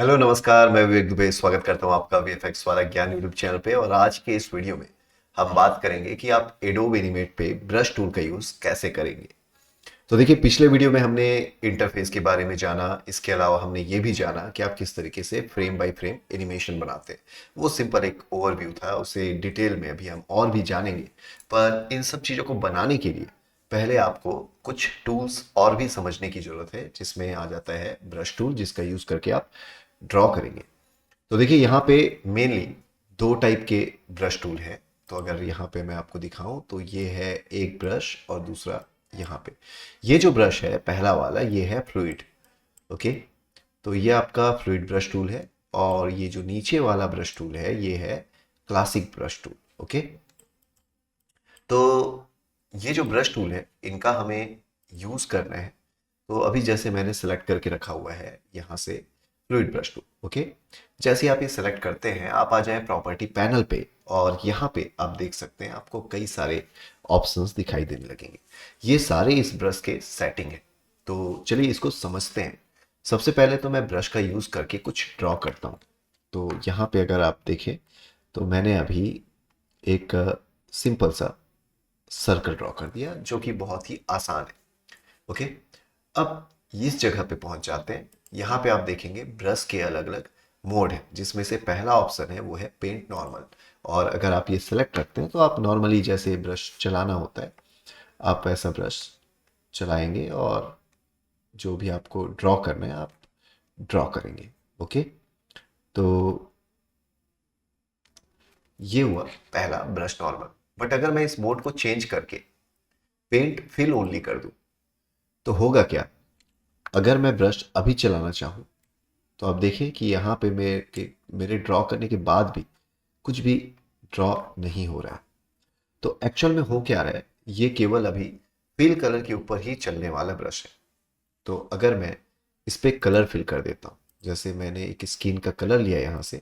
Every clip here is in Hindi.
हेलो नमस्कार, मैं विवेक दुबे स्वागत करता हूं आपका वीएफएक्स वाला ज्ञान यूट्यूब चैनल पे। और आज के इस वीडियो में हम बात करेंगे कि आप एडोब एनिमेट पे ब्रश टूल का यूज कैसे करेंगे। तो देखिए, पिछले वीडियो में हमने इंटरफेस के बारे में जाना। इसके अलावा हमने ये भी जाना कि आप किस तरीके से फ्रेम बाय फ्रेम एनिमेशन बनाते हैं। वो सिंपल एक ओवरव्यू था, उसे डिटेल में अभी हम और भी जानेंगे। पर इन सब चीज़ों को बनाने के लिए पहले आपको कुछ टूल्स और भी समझने की जरूरत है, जिसमें आ जाता है ब्रश टूल, जिसका यूज करके आप ड्रॉ करेंगे। तो देखिए, यहाँ पे मेनली दो टाइप के ब्रश टूल हैं। तो अगर यहाँ पे मैं आपको दिखाऊं तो ये है एक ब्रश और दूसरा यहाँ पे। ये जो ब्रश है पहला वाला, ये है फ्लूइड। ओके, तो ये आपका फ्लूइड ब्रश टूल है। और ये जो नीचे वाला ब्रश टूल है ये है क्लासिक ब्रश टूल। ओके, तो ये जो ब्रश टूल है इनका हमें यूज करना है। तो अभी जैसे मैंने सेलेक्ट करके रखा हुआ है यहाँ से फ्लूइड ब्रश टूल। ओके, जैसे आप ये सेलेक्ट करते हैं आप आ जाएं प्रॉपर्टी पैनल पे, और यहाँ पे आप देख सकते हैं आपको कई सारे ऑप्शंस दिखाई देने लगेंगे। ये सारे इस ब्रश के सेटिंग है। तो चलिए इसको समझते हैं। सबसे पहले तो मैं ब्रश का यूज करके कुछ ड्रॉ करता हूँ। तो यहाँ पे अगर आप देखें तो मैंने अभी एक सिंपल सा सर्कल ड्रॉ कर दिया, जो कि बहुत ही आसान है। ओके, अब इस जगह पे पहुंच जाते हैं। यहाँ पे आप देखेंगे ब्रश के अलग अलग मोड है, जिसमें से पहला ऑप्शन है वो है पेंट नॉर्मल। और अगर आप ये सेलेक्ट करते हैं तो आप नॉर्मली जैसे ब्रश चलाना होता है आप ऐसा ब्रश चलाएंगे, और जो भी आपको ड्रॉ करना है आप ड्रॉ करेंगे। ओके, तो ये हुआ पहला ब्रश नॉर्मल। बट अगर मैं इस मोड को चेंज करके पेंट फिल ओनली कर दूं तो होगा क्या। अगर मैं ब्रश अभी चलाना चाहूँ तो आप देखें कि यहाँ पे मेरे ड्रॉ करने के बाद भी कुछ भी ड्रॉ नहीं हो रहा है। तो एक्चुअल में हो क्या रहा है, ये केवल अभी फिल कलर के ऊपर ही चलने वाला ब्रश है। तो अगर मैं इस पे कलर फिल कर देता हूँ, जैसे मैंने एक स्किन का कलर लिया यहाँ से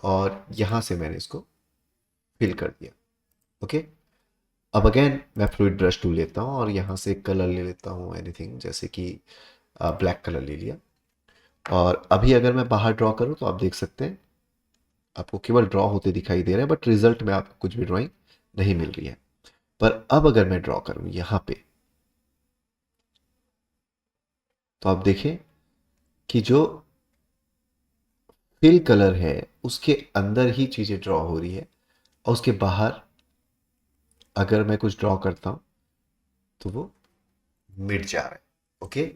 और यहाँ से मैंने इसको फिल कर दिया। ओके, अब अगेन मैं फ्लूइड ब्रश टूल लेता हूँ और यहाँ से कलर ले लेता हूँ एनीथिंग, जैसे कि ब्लैक कलर ले लिया। और अभी अगर मैं बाहर ड्रॉ करूँ तो आप देख सकते हैं आपको केवल ड्रॉ होते दिखाई दे रहे हैं, बट रिजल्ट में आपको कुछ भी ड्राइंग नहीं मिल रही है। पर अब अगर मैं ड्रॉ करूं यहाँ पे तो आप देखें कि जो फिल कलर है उसके अंदर ही चीज़ें ड्रॉ हो रही है, और उसके बाहर अगर मैं कुछ ड्रॉ करता हूं तो वो मिट जा रहा है। ओके,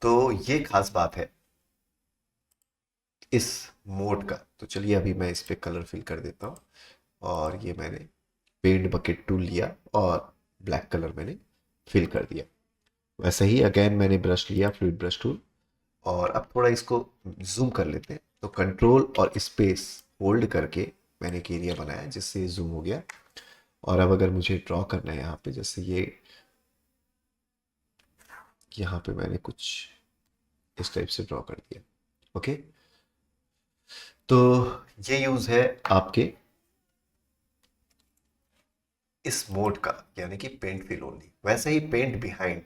तो ये खास बात है इस मोड का। तो चलिए अभी मैं इस पे कलर फिल कर देता हूँ। और ये मैंने पेंट बकेट टूल लिया और ब्लैक कलर मैंने फिल कर दिया। वैसे ही अगेन मैंने ब्रश लिया फ्लूइड ब्रश टूल, और अब थोड़ा इसको जूम कर लेते हैं। तो कंट्रोल और स्पेस होल्ड करके मैंने एक एरिया बनाया जिससे जूम हो गया। और अब अगर मुझे ड्रॉ करना है यहाँ पे, जैसे ये यहाँ पे मैंने कुछ इस टाइप से ड्रॉ कर दिया। ओके, तो ये यूज है आपके इस मोड का, यानी कि पेंट फिल ओनली। वैसे ही पेंट बिहाइंड,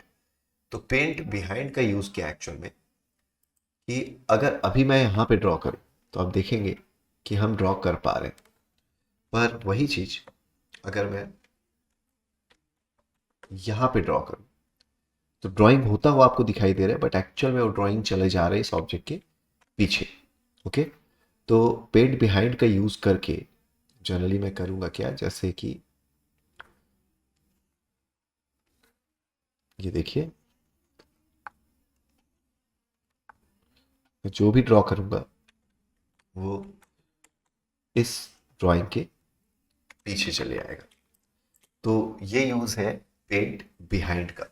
तो पेंट बिहाइंड का यूज क्या एक्चुअल में, कि अगर अभी मैं यहाँ पे ड्रॉ करूँ तो आप देखेंगे कि हम ड्रॉ कर पा रहे हैं। पर वही चीज अगर मैं यहाँ पे ड्रॉ करूँ तो ड्राइंग होता हुआ आपको दिखाई दे रहा है, बट एक्चुअल में वो ड्राइंग चले जा रहे हैं इस ऑब्जेक्ट के पीछे। ओके, तो पेंट बिहाइंड का यूज करके जनरली मैं करूँगा क्या, जैसे कि ये देखिए, मैं जो भी ड्रॉ करूँगा वो इस ड्राइंग के पीछे चले आएगा। तो ये यूज है पेंट बिहाइंड का।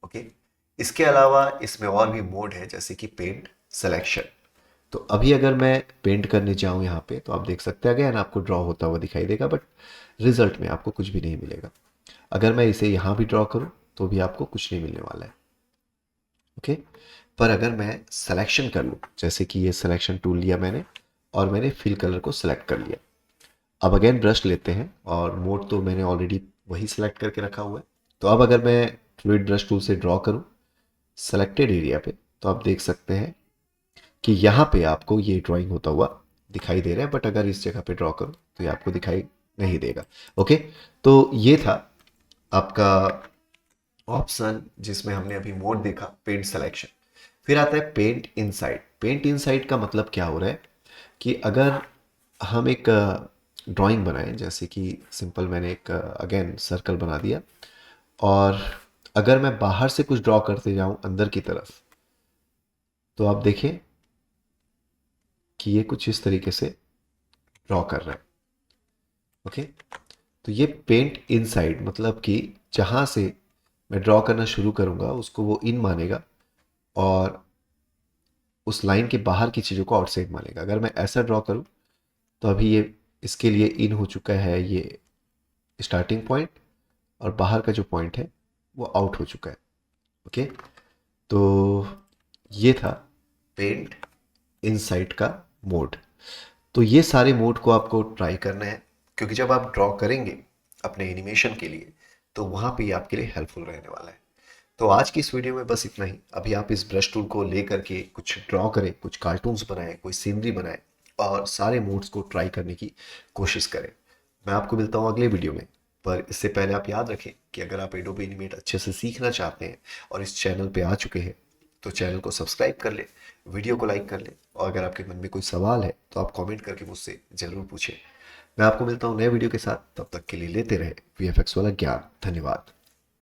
ओके, इसके अलावा इसमें और भी मोड है, जैसे कि पेंट सिलेक्शन। तो अभी अगर मैं पेंट करने जाऊं यहाँ पे तो आप देख सकते हैं अगेन आपको ड्रॉ होता हुआ दिखाई देगा, बट रिजल्ट में आपको कुछ भी नहीं मिलेगा। अगर मैं इसे यहाँ भी ड्रॉ करूँ तो भी आपको कुछ नहीं मिलने वाला है। ओके, पर अगर मैं सिलेक्शन कर लूँ, जैसे कि ये सिलेक्शन टूल लिया मैंने और मैंने फिल कलर को सिलेक्ट कर लिया। अब अगेन ब्रश लेते हैं और मोड तो मैंने ऑलरेडी वही सिलेक्ट करके रखा हुआ है। तो अब अगर मैं फ्लूइड ब्रश टूल से ड्रॉ करूँ सेलेक्टेड एरिया पे, तो आप देख सकते हैं कि यहाँ पे आपको ये ड्राइंग होता हुआ दिखाई दे रहा है, बट अगर इस जगह पे ड्रॉ करूँ तो ये आपको दिखाई नहीं देगा। ओके, तो ये था आपका ऑप्शन जिसमें हमने अभी मोड देखा पेंट सिलेक्शन। फिर आता है पेंट इनसाइड। पेंट इनसाइड का मतलब क्या हो रहा है कि अगर हम एक ड्राइंग बनाएं, जैसे कि सिंपल मैंने एक अगेन सर्कल बना दिया, और अगर मैं बाहर से कुछ ड्रॉ करते जाऊं अंदर की तरफ, तो आप देखें कि ये कुछ इस तरीके से ड्रॉ कर रहा है। ओके, तो ये पेंट इनसाइड मतलब कि जहां से मैं ड्रॉ करना शुरू करूंगा उसको वो इन मानेगा, और उस लाइन के बाहर की चीज़ों को आउटसाइड मानेगा। अगर मैं ऐसा ड्रॉ करूं तो अभी ये इसके लिए इन हो चुका है ये स्टार्टिंग पॉइंट, और बाहर का जो पॉइंट है वो आउट हो चुका है। ओके, तो ये था पेंट इनसाइड का मोड। तो ये सारे मोड को आपको ट्राई करना है, क्योंकि जब आप ड्रॉ करेंगे अपने एनिमेशन के लिए तो वहाँ पे ये आपके लिए हेल्पफुल रहने वाला है। तो आज की इस वीडियो में बस इतना ही। अभी आप इस ब्रश टूल को ले करके कुछ ड्रॉ करें, कुछ कार्टून्स बनाएं, कोई सीनरी बनाएं, और सारे मोड्स को ट्राई करने की कोशिश करें। मैं आपको मिलता हूँ अगले वीडियो में। पर इससे पहले आप याद रखें कि अगर आप एडोबी एनिमेट अच्छे से सीखना चाहते हैं और इस चैनल पे आ चुके हैं तो चैनल को सब्सक्राइब कर ले, वीडियो को लाइक कर ले, और अगर आपके मन में कोई सवाल है तो आप कमेंट करके मुझसे ज़रूर पूछें। मैं आपको मिलता हूँ नए वीडियो के साथ, तब तक के लिए लेते रहे वीएफएक्स वाला ज्ञान। धन्यवाद।